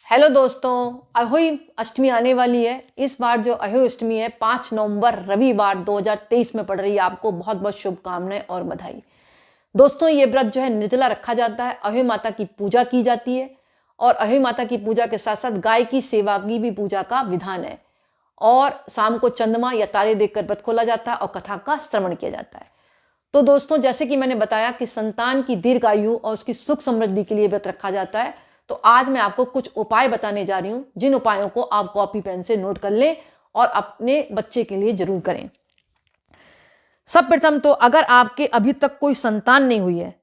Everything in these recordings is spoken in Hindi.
हेलो दोस्तों, अहोई अष्टमी आने वाली है। इस बार जो अहोई अष्टमी है 5 नवंबर रविवार 2023 में पड़ रही है। आपको बहुत बहुत शुभकामनाएं और बधाई। दोस्तों, ये व्रत जो है निर्जला रखा जाता है, अहोई माता की पूजा की जाती है और अहोई माता की पूजा के साथ साथ गाय की सेवा की भी पूजा का विधान है। और शाम को चंद्रमा या तारे देखकर व्रत खोला जाता है और कथा का श्रवण किया जाता है। तो दोस्तों, जैसे कि मैंने बताया कि संतान की दीर्घ आयु और उसकी सुख समृद्धि के लिए व्रत रखा जाता है, तो आज मैं आपको कुछ उपाय बताने जा रही हूं, जिन उपायों को आप कॉपी पेन से नोट कर लें और अपने बच्चे के लिए जरूर करें। सब प्रथम तो अगर आपके अभी तक कोई संतान नहीं हुई है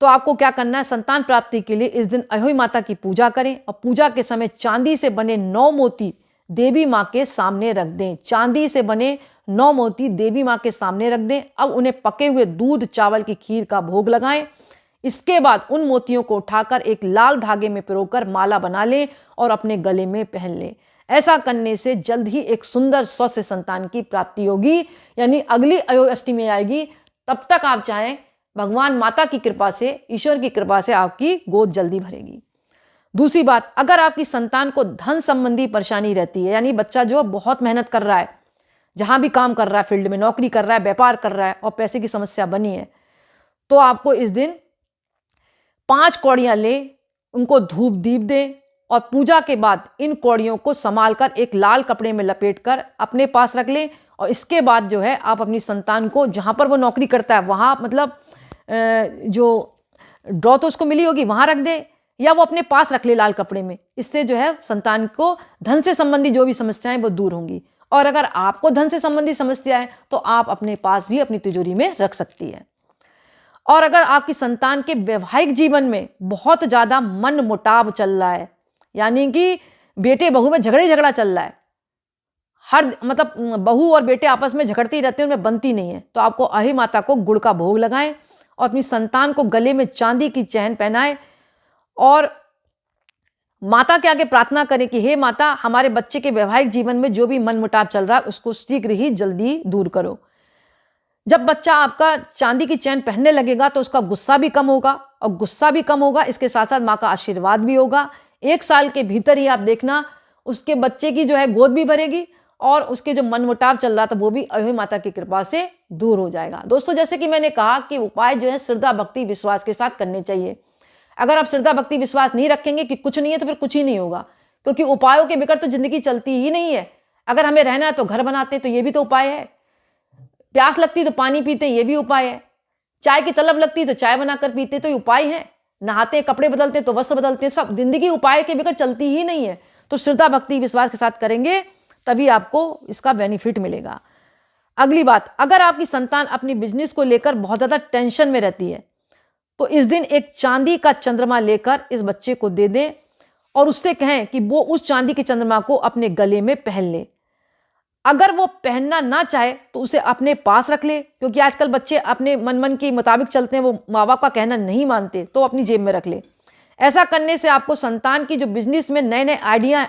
तो आपको क्या करना है, संतान प्राप्ति के लिए इस दिन अहोई माता की पूजा करें और पूजा के समय चांदी से बने 9 मोती देवी माँ के सामने रख दें। चांदी से बने 9 मोती देवी माँ के सामने रख दें। अब उन्हें पके हुए दूध चावल की खीर का भोग लगाएं। इसके बाद उन मोतियों को उठाकर एक लाल धागे में पिरोकर माला बना लें और अपने गले में पहन लें। ऐसा करने से जल्द ही एक सुंदर स्वस्थ संतान की प्राप्ति होगी, यानी अगली अहोई अष्टमी आएगी। तब तक आप चाहें, भगवान माता की कृपा से, ईश्वर की कृपा से आपकी गोद जल्दी भरेगी। दूसरी बात, अगर आपकी संतान को धन संबंधी परेशानी रहती है, यानी बच्चा जो बहुत मेहनत कर रहा है, जहां भी काम कर रहा है, फील्ड में नौकरी कर रहा है, व्यापार कर रहा है और पैसे की समस्या बनी है, तो आपको इस दिन 5 कौड़ियां ले, उनको धूप दीप दें और पूजा के बाद इन कौड़ियों को संभालकर एक लाल कपड़े में लपेटकर अपने पास रख लें। और इसके बाद जो है आप अपनी संतान को, जहां पर वो नौकरी करता है वहां, मतलब जो ड्रॉ तो उसको मिली होगी वहां रख दे, या वो अपने पास रख ले लाल कपड़े में। इससे जो है संतान को धन से संबंधी जो भी समस्याएं वो दूर होंगी। और अगर आपको धन से संबंधी समस्या है तो आप अपने पास भी अपनी तिजोरी में रख सकती है। और अगर आपकी संतान के वैवाहिक जीवन में बहुत ज्यादा मन मुटाव चल रहा है, यानी कि बेटे बहू में झगड़ा चल रहा है, हर मतलब बहू और बेटे आपस में झगड़ते ही रहते हैं, उनमें बनती नहीं है, तो आपको अहोई माता को गुड़ का भोग लगाएं और अपनी संतान को गले में चांदी की चैन पहनाएं और माता के आगे प्रार्थना करें कि हे माता, हमारे बच्चे के वैवाहिक जीवन में जो भी मन मुटाव चल रहा है उसको शीघ्र ही जल्दी दूर करो। जब बच्चा आपका चांदी की चैन पहनने लगेगा तो उसका गुस्सा भी कम होगा, और गुस्सा भी कम होगा, इसके साथ साथ माँ का आशीर्वाद भी होगा। 1 साल के भीतर ही आप देखना उसके बच्चे की जो है गोद भी भरेगी और उसके जो मन मुटाव चल रहा था वो भी अहोई माता की कृपा से दूर हो जाएगा। दोस्तों, जैसे कि मैंने कहा कि उपाय जो है श्रद्धा भक्ति विश्वास के साथ करने चाहिए। अगर आप श्रद्धा भक्ति विश्वास नहीं रखेंगे कि कुछ नहीं है तो फिर कुछ ही नहीं होगा, क्योंकि उपायों के बिगड़ तो जिंदगी चलती ही नहीं है। अगर हमें रहना है तो घर बनाते हैं, तो ये भी तो उपाय है। प्यास लगती तो पानी पीते, ये भी उपाय है। चाय की तलब लगती तो चाय बनाकर पीते, तो ये उपाय है। नहाते, कपड़े बदलते तो वस्त्र बदलते, सब जिंदगी उपाय के बिगड़ चलती ही नहीं है। तो श्रद्धा भक्ति विश्वास के साथ करेंगे तभी आपको इसका बेनिफिट मिलेगा। अगली बात, अगर आपकी संतान अपनी बिजनेस को लेकर बहुत ज्यादा टेंशन में रहती है तो इस दिन एक चांदी का चंद्रमा लेकर इस बच्चे को दे दें और उससे कहें कि वो उस चांदी के चंद्रमा को अपने गले में पहन ले। अगर वो पहनना ना चाहे तो उसे अपने पास रख ले, क्योंकि आजकल बच्चे अपने मन के मुताबिक चलते हैं, वो माँ बाप का कहना नहीं मानते, तो अपनी जेब में रख ले। ऐसा करने से आपको संतान की जो बिजनेस में नए नए आइडिया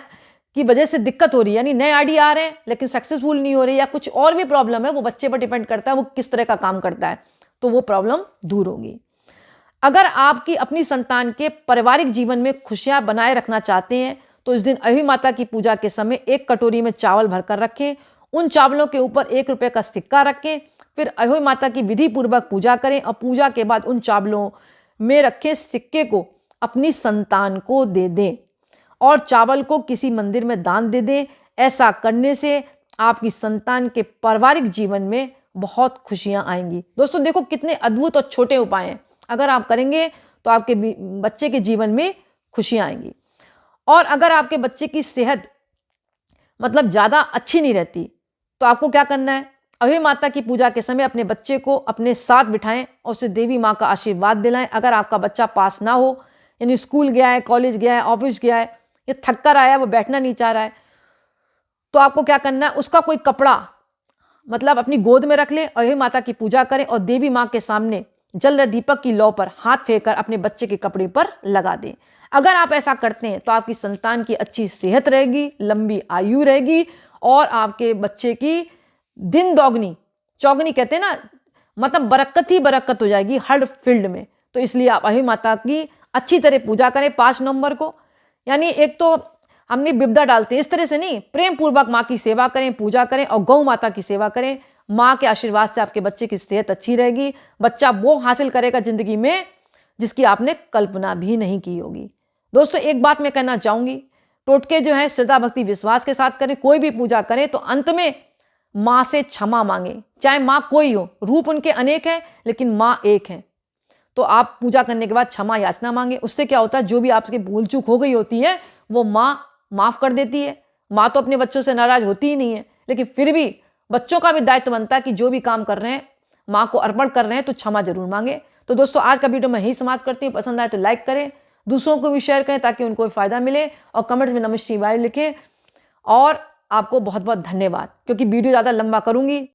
की वजह से दिक्कत हो रही है, यानी नए आइडिया आ रहे हैं लेकिन सक्सेसफुल नहीं हो रही, या कुछ और भी प्रॉब्लम है, वो बच्चे पर डिपेंड करता है वो किस तरह का काम करता है, तो वो प्रॉब्लम दूर होगी। अगर आपकी अपनी संतान के पारिवारिक जीवन में खुशियां बनाए रखना चाहते हैं तो इस दिन अहोई माता की पूजा के समय एक कटोरी में चावल भरकर रखें। उन चावलों के ऊपर 1 रुपये का सिक्का रखें। फिर अहोई माता की विधि पूर्वक पूजा करें और पूजा के बाद उन चावलों में रखे सिक्के को अपनी संतान को दे दें और चावल को किसी मंदिर में दान दे दें। ऐसा करने से आपकी संतान के पारिवारिक जीवन में बहुत खुशियां आएंगी। दोस्तों देखो, कितने अद्भुत और छोटे उपाय हैं। अगर आप करेंगे तो आपके बच्चे के जीवन में खुशियां आएंगी। और अगर आपके बच्चे की सेहत मतलब ज्यादा अच्छी नहीं रहती तो आपको क्या करना है, अहोई माता की पूजा के समय अपने बच्चे को अपने साथ बिठाएं और उसे देवी माँ का आशीर्वाद दिलाएं। अगर आपका बच्चा पास ना हो, यानी स्कूल गया है, कॉलेज गया है, ऑफिस गया है, या थक कर आया, वो बैठना नहीं चाह रहा है, तो आपको क्या करना है, उसका कोई कपड़ा मतलब अपनी गोद में रख लें, अहोई माता की पूजा करें और देवी माँ के सामने जल रहे दीपक की लौ पर हाथ फेंक कर अपने बच्चे के कपड़े पर लगा दें। अगर आप ऐसा करते हैं तो आपकी संतान की अच्छी सेहत रहेगी, लंबी आयु रहेगी और आपके बच्चे की दिन दोगुनी चौगनी कहते हैं ना, मतलब बरकत ही बरकत हो जाएगी हर फील्ड में। तो इसलिए आप अहोई माता की अच्छी तरह पूजा करें 5 नवंबर को। यानी एक तो हमने विपदा डालते हैं, इस तरह से नहीं, प्रेम पूर्वक माँ की सेवा करें, पूजा करें और गौ माता की सेवा करें। माँ के आशीर्वाद से आपके बच्चे की सेहत अच्छी रहेगी, बच्चा वो हासिल करेगा जिंदगी में जिसकी आपने कल्पना भी नहीं की होगी। दोस्तों एक बात मैं कहना चाहूंगी, टोटके जो है श्रद्धा भक्ति विश्वास के साथ करें, कोई भी पूजा करें तो अंत में माँ से क्षमा मांगे, चाहे माँ कोई हो, रूप उनके अनेक है लेकिन माँ एक है। तो आप पूजा करने के बाद क्षमा याचना मांगे, उससे क्या होता है, जो भी आपसे भूल चूक हो गई होती है वो माँ माफ कर देती है। माँ तो अपने बच्चों से नाराज होती ही नहीं है, लेकिन फिर भी बच्चों का भी दायित्व बनता है कि जो भी काम कर रहे हैं माँ को अर्पण कर रहे हैं तो क्षमा जरूर मांगे। तो दोस्तों आज का वीडियो मैं यही समाप्त करती हूँ। पसंद आए तो लाइक करें, दूसरों को भी शेयर करें ताकि उनको भी फायदा मिले, और कमेंट्स में नमः शिवाय लिखें। और आपको बहुत बहुत धन्यवाद, क्योंकि वीडियो ज़्यादा लंबा करूंगी